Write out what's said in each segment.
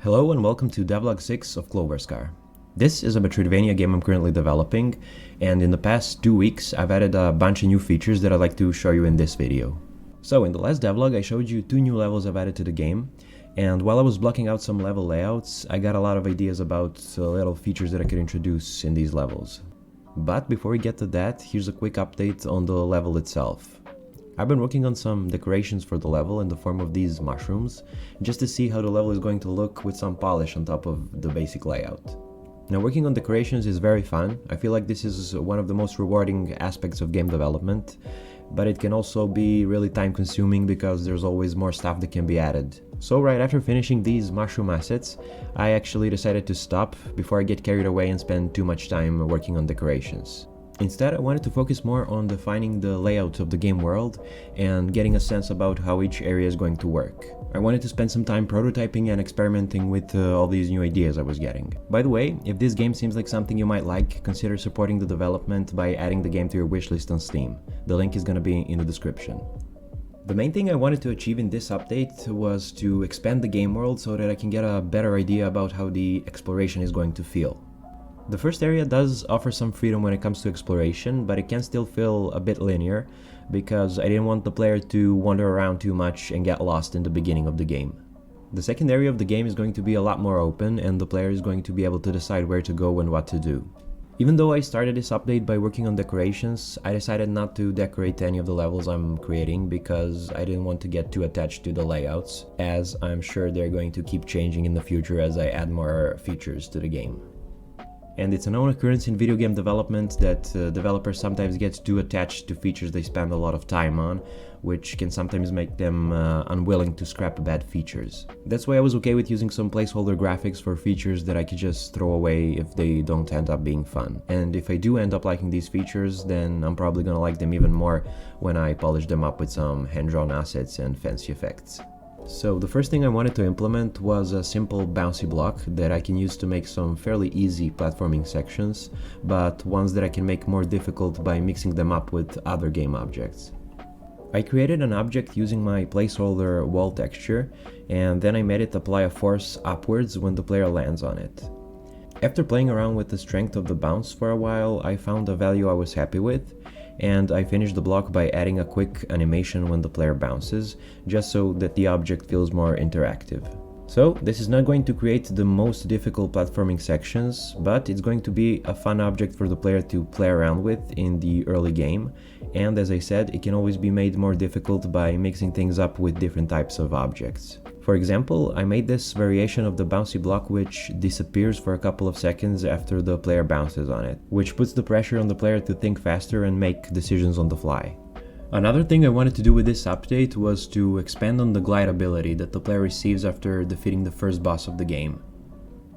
Hello and welcome to Devlog 6 of Cloverskar. This is a Metroidvania game I'm currently developing, and in the past 2 weeks I've added a bunch of new features that I'd like to show you in this video. So in the last devlog I showed you 2 new levels I've added to the game, and while I was blocking out some level layouts, I got a lot of ideas about little features that I could introduce in these levels. But before we get to that, here's a quick update on the level itself. I've been working on some decorations for the level in the form of these mushrooms, just to see how the level is going to look with some polish on top of the basic layout. Now, working on decorations is very fun. I feel like this is one of the most rewarding aspects of game development, but it can also be really time consuming because there's always more stuff that can be added. So right after finishing these mushroom assets, I actually decided to stop before I get carried away and spend too much time working on decorations. Instead, I wanted to focus more on defining the layout of the game world and getting a sense about how each area is going to work. I wanted to spend some time prototyping and experimenting with all these new ideas I was getting. By the way, if this game seems like something you might like, consider supporting the development by adding the game to your wishlist on Steam. The link is going to be in the description. The main thing I wanted to achieve in this update was to expand the game world so that I can get a better idea about how the exploration is going to feel. The first area does offer some freedom when it comes to exploration, but it can still feel a bit linear because I didn't want the player to wander around too much and get lost in the beginning of the game. The second area of the game is going to be a lot more open, and the player is going to be able to decide where to go and what to do. Even though I started this update by working on decorations, I decided not to decorate any of the levels I'm creating because I didn't want to get too attached to the layouts, as I'm sure they're going to keep changing in the future as I add more features to the game. And it's a known occurrence in video game development that developers sometimes get too attached to features they spend a lot of time on, which can sometimes make them unwilling to scrap bad features. That's why I was okay with using some placeholder graphics for features that I could just throw away if they don't end up being fun. And if I do end up liking these features, then I'm probably gonna like them even more when I polish them up with some hand-drawn assets and fancy effects. So the first thing I wanted to implement was a simple bouncy block that I can use to make some fairly easy platforming sections, but ones that I can make more difficult by mixing them up with other game objects. I created an object using my placeholder wall texture, and then I made it apply a force upwards when the player lands on it. After playing around with the strength of the bounce for a while, I found a value I was happy with, and I finished the block by adding a quick animation when the player bounces, just so that the object feels more interactive. So this is not going to create the most difficult platforming sections, but it's going to be a fun object for the player to play around with in the early game, and as I said, it can always be made more difficult by mixing things up with different types of objects. For example, I made this variation of the bouncy block which disappears for a couple of seconds after the player bounces on it, which puts the pressure on the player to think faster and make decisions on the fly. Another thing I wanted to do with this update was to expand on the glide ability that the player receives after defeating the first boss of the game.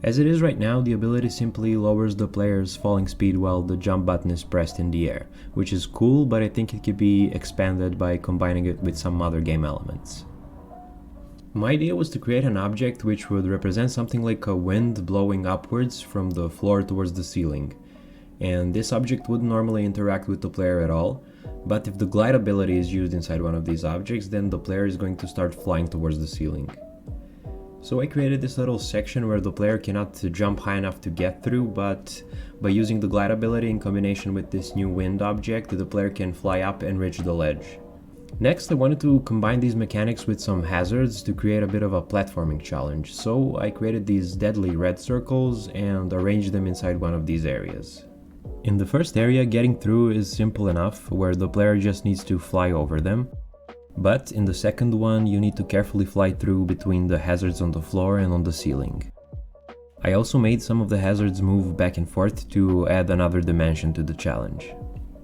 As it is right now, the ability simply lowers the player's falling speed while the jump button is pressed in the air, which is cool, but I think it could be expanded by combining it with some other game elements. My idea was to create an object which would represent something like a wind blowing upwards from the floor towards the ceiling. And this object wouldn't normally interact with the player at all, but if the glide ability is used inside one of these objects, then the player is going to start flying towards the ceiling. So I created this little section where the player cannot jump high enough to get through, but by using the glide ability in combination with this new wind object, the player can fly up and reach the ledge. Next, I wanted to combine these mechanics with some hazards to create a bit of a platforming challenge, so I created these deadly red circles and arranged them inside one of these areas. In the first area, getting through is simple enough, where the player just needs to fly over them, but in the second one you need to carefully fly through between the hazards on the floor and on the ceiling. I also made some of the hazards move back and forth to add another dimension to the challenge.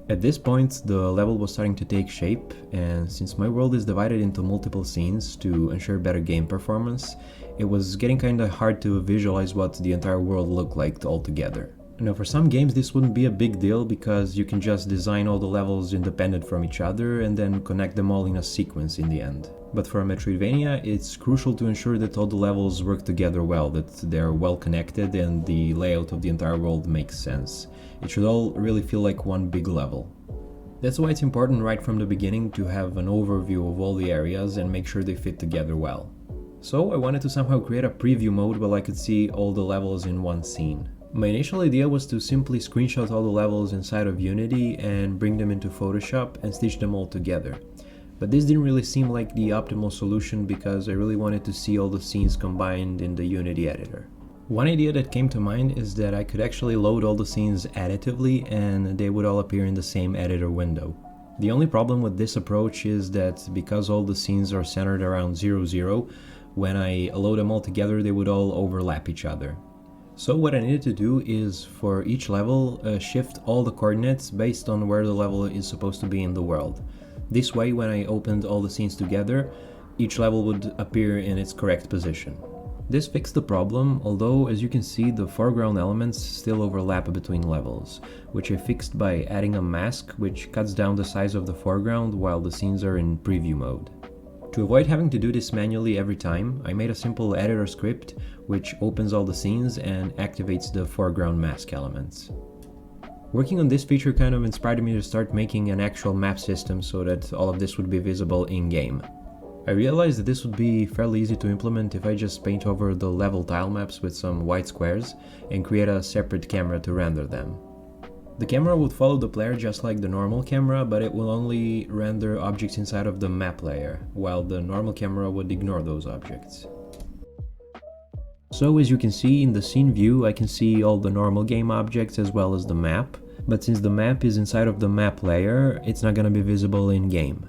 At this point, the level was starting to take shape, and since my world is divided into multiple scenes to ensure better game performance, it was getting kinda hard to visualize what the entire world looked like altogether. Now, for some games this wouldn't be a big deal because you can just design all the levels independent from each other and then connect them all in a sequence in the end. But for a Metroidvania, it's crucial to ensure that all the levels work together well, that they're well connected and the layout of the entire world makes sense. It should all really feel like one big level. That's why it's important right from the beginning to have an overview of all the areas and make sure they fit together well. So I wanted to somehow create a preview mode where I could see all the levels in one scene. My initial idea was to simply screenshot all the levels inside of Unity and bring them into Photoshop and stitch them all together. But this didn't really seem like the optimal solution because I really wanted to see all the scenes combined in the Unity editor. One idea that came to mind is that I could actually load all the scenes additively and they would all appear in the same editor window. The only problem with this approach is that because all the scenes are centered around 00, when I load them all together they would all overlap each other. So what I needed to do is for each level shift all the coordinates based on where the level is supposed to be in the world. This way when I opened all the scenes together, each level would appear in its correct position. This fixed the problem, although as you can see the foreground elements still overlap between levels, which I fixed by adding a mask which cuts down the size of the foreground while the scenes are in preview mode. To avoid having to do this manually every time, I made a simple editor script which opens all the scenes and activates the foreground mask elements. Working on this feature kind of inspired me to start making an actual map system so that all of this would be visible in-game. I realized that this would be fairly easy to implement if I just paint over the level tile maps with some white squares and create a separate camera to render them. The camera would follow the player just like the normal camera, but it will only render objects inside of the map layer, while the normal camera would ignore those objects. So as you can see in the scene view, I can see all the normal game objects as well as the map, but since the map is inside of the map layer, it's not gonna be visible in game.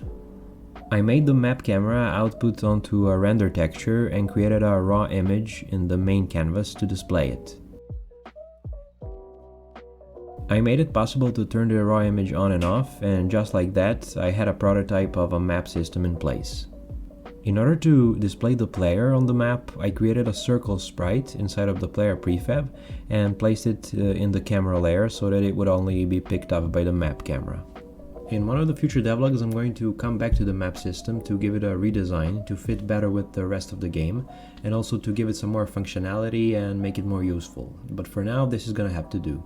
I made the map camera output onto a render texture and created a raw image in the main canvas to display it. I made it possible to turn the raw image on and off, and just like that, I had a prototype of a map system in place. In order to display the player on the map, I created a circle sprite inside of the player prefab and placed it in the camera layer so that it would only be picked up by the map camera. In one of the future devlogs, I'm going to come back to the map system to give it a redesign to fit better with the rest of the game, and also to give it some more functionality and make it more useful. But for now, this is gonna have to do.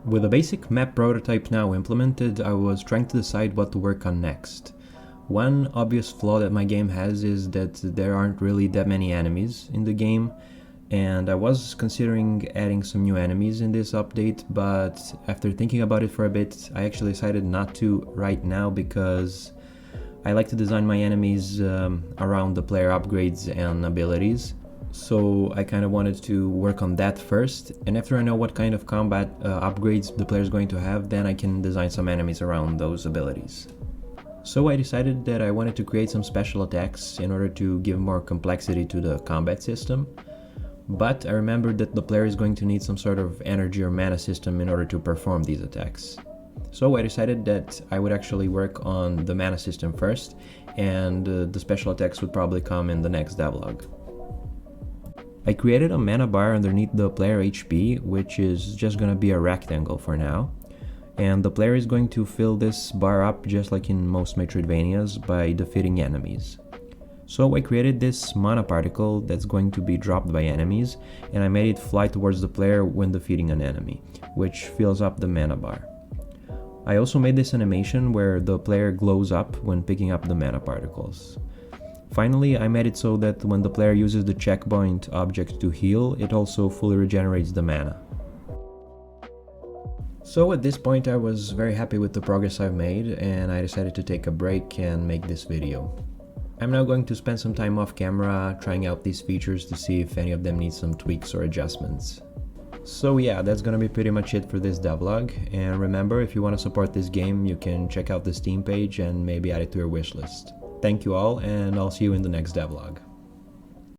With a basic map prototype now implemented, I was trying to decide what to work on next. One obvious flaw that my game has is that there aren't really that many enemies in the game, and I was considering adding some new enemies in this update, but after thinking about it for a bit, I actually decided not to right now because I like to design my enemies around the player upgrades and abilities. So I kind of wanted to work on that first, and after I know what kind of combat upgrades the player is going to have, then I can design some enemies around those abilities. So I decided that I wanted to create some special attacks in order to give more complexity to the combat system, but I remembered that the player is going to need some sort of energy or mana system in order to perform these attacks. So I decided that I would actually work on the mana system first, and the special attacks would probably come in the next devlog. I created a mana bar underneath the player HP, which is just gonna be a rectangle for now, and the player is going to fill this bar up just like in most Metroidvanias by defeating enemies. So I created this mana particle that's going to be dropped by enemies, and I made it fly towards the player when defeating an enemy, which fills up the mana bar. I also made this animation where the player glows up when picking up the mana particles. Finally, I made it so that when the player uses the checkpoint object to heal, it also fully regenerates the mana. So at this point I was very happy with the progress I've made, and I decided to take a break and make this video. I'm now going to spend some time off camera trying out these features to see if any of them need some tweaks or adjustments. So yeah, that's gonna be pretty much it for this devlog, and remember, if you want to support this game, you can check out the Steam page and maybe add it to your wishlist. Thank you all, and I'll see you in the next devlog.